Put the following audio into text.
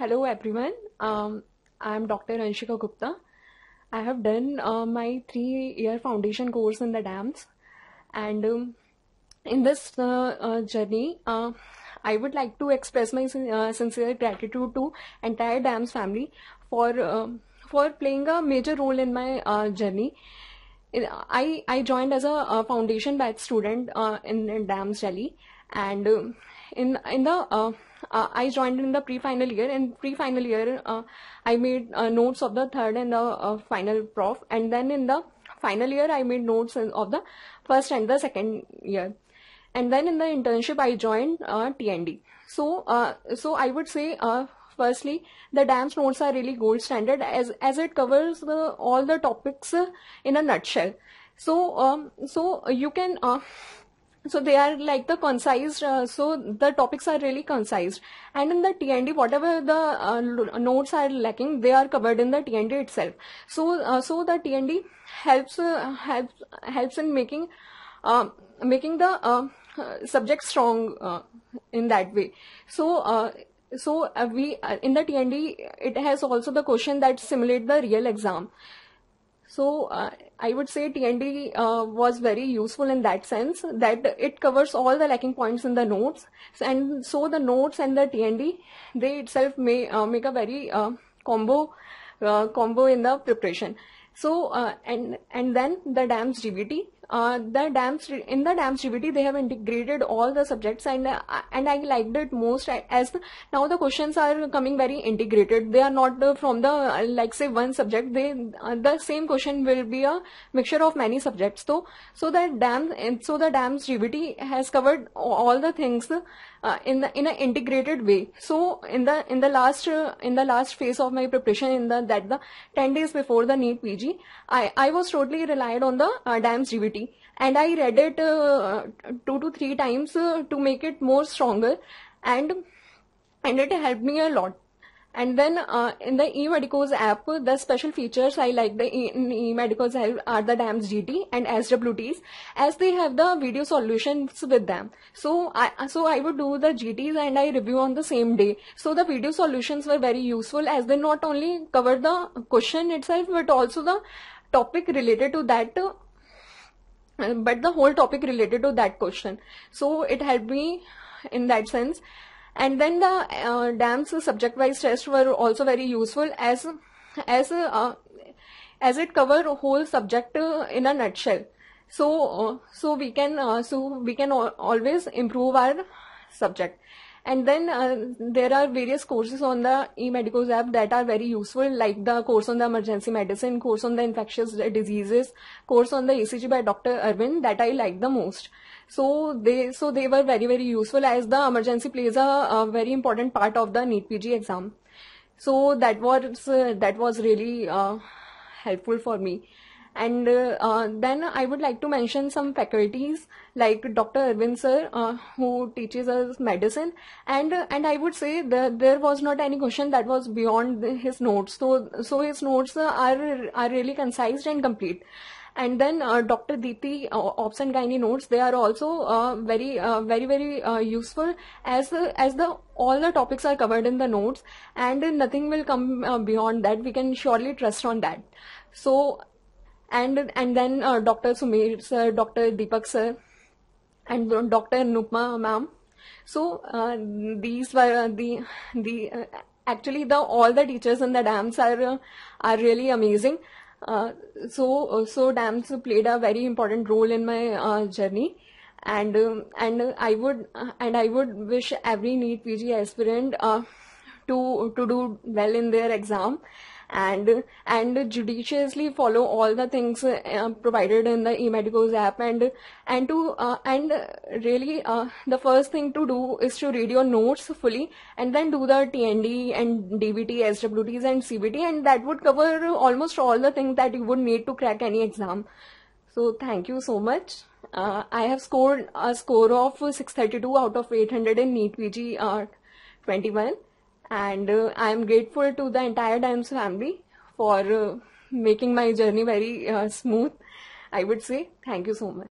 Hello everyone. I am Dr. Anshika Gupta. I have done my 3-year foundation course in the DAMS, and in this journey, I would like to express my sincere gratitude to entire DAMS family for playing a major role in my journey. I joined as a foundation batch student in DAMS Delhi, and in the I joined in the pre-final year. In pre-final year, I made notes of the third and the final prof, and then in the final year, I made notes of the first and the second year. And then in the internship, I joined TND. So I would say, firstly, the DAMS notes are really gold standard as it covers all the topics in a nutshell. So you can. So they are like the concise, so the topics are really concise. And in the TND, whatever the notes are lacking, they are covered in the TND itself. So the TND helps in making the subject strong in that way. We in the TND, it has also the question that simulate the real exam. So I would say TND was very useful in that sense that it covers all the lacking points in the notes, and so the notes and the TND, they itself may make a very combo in the preparation. So and then the DAMS GVT. In the DAMS GVT, they have integrated all the subjects, and I liked it most as now the questions are coming very integrated. They are not from the like say one subject. The same question will be a mixture of many subjects. So the DAMS GVT has covered all the things in an integrated way. So in the last phase of my preparation, the 10 days before the NEET PG, I was totally relied on the DAMS GVT, and I read it 2 to 3 times to make it more stronger, and it helped me a lot. And then in the eMedicoz app, the special features I like in eMedicoz are the DAMS GT and SWTs, as they have the video solutions with them. So I would do the GTs and I review on the same day. So the video solutions were very useful, as they not only cover the question itself but also the topic related to that. But the whole topic related to that question. So it helped me in that sense. And then the DAMS subject-wise tests were also very useful, as it covered a whole subject in a nutshell. So we can always improve our subject. And then there are various courses on the eMedicoz app that are very useful, like the course on the emergency medicine, course on the infectious diseases, course on the ECG by Dr. Arvind, that I like the most. So they were very, very useful, as the emergency plays a very important part of the NEET PG exam. So that was really helpful for me. And then I would like to mention some faculties like Dr. Arvind sir, who teaches us medicine, and I would say that there was not any question that was beyond his notes. So his notes are really concise and complete. And then Dr. Deepti Ops and Gynae notes, they are also very useful, as all the topics are covered in the notes, and nothing will come beyond that. We can surely trust on that. So and then Dr. Sumer sir, Dr. Deepak sir, and Dr. Nupma ma'am. So these were actually all the teachers in the DAMS are really amazing. So DAMS played a very important role in my journey, and I would wish every NEET PG aspirant to do well in their exam, and judiciously follow all the things provided in the eMedicoz app, and really the first thing to do is to read your notes fully, and then do the TND and DVT, SWTs and CBT, and that would cover almost all the things that you would need to crack any exam. So thank you so much. I have scored a score of 632 out of 800 in NEET PG 21. And I am grateful to the entire DAMS family for making my journey very smooth. I would say thank you so much.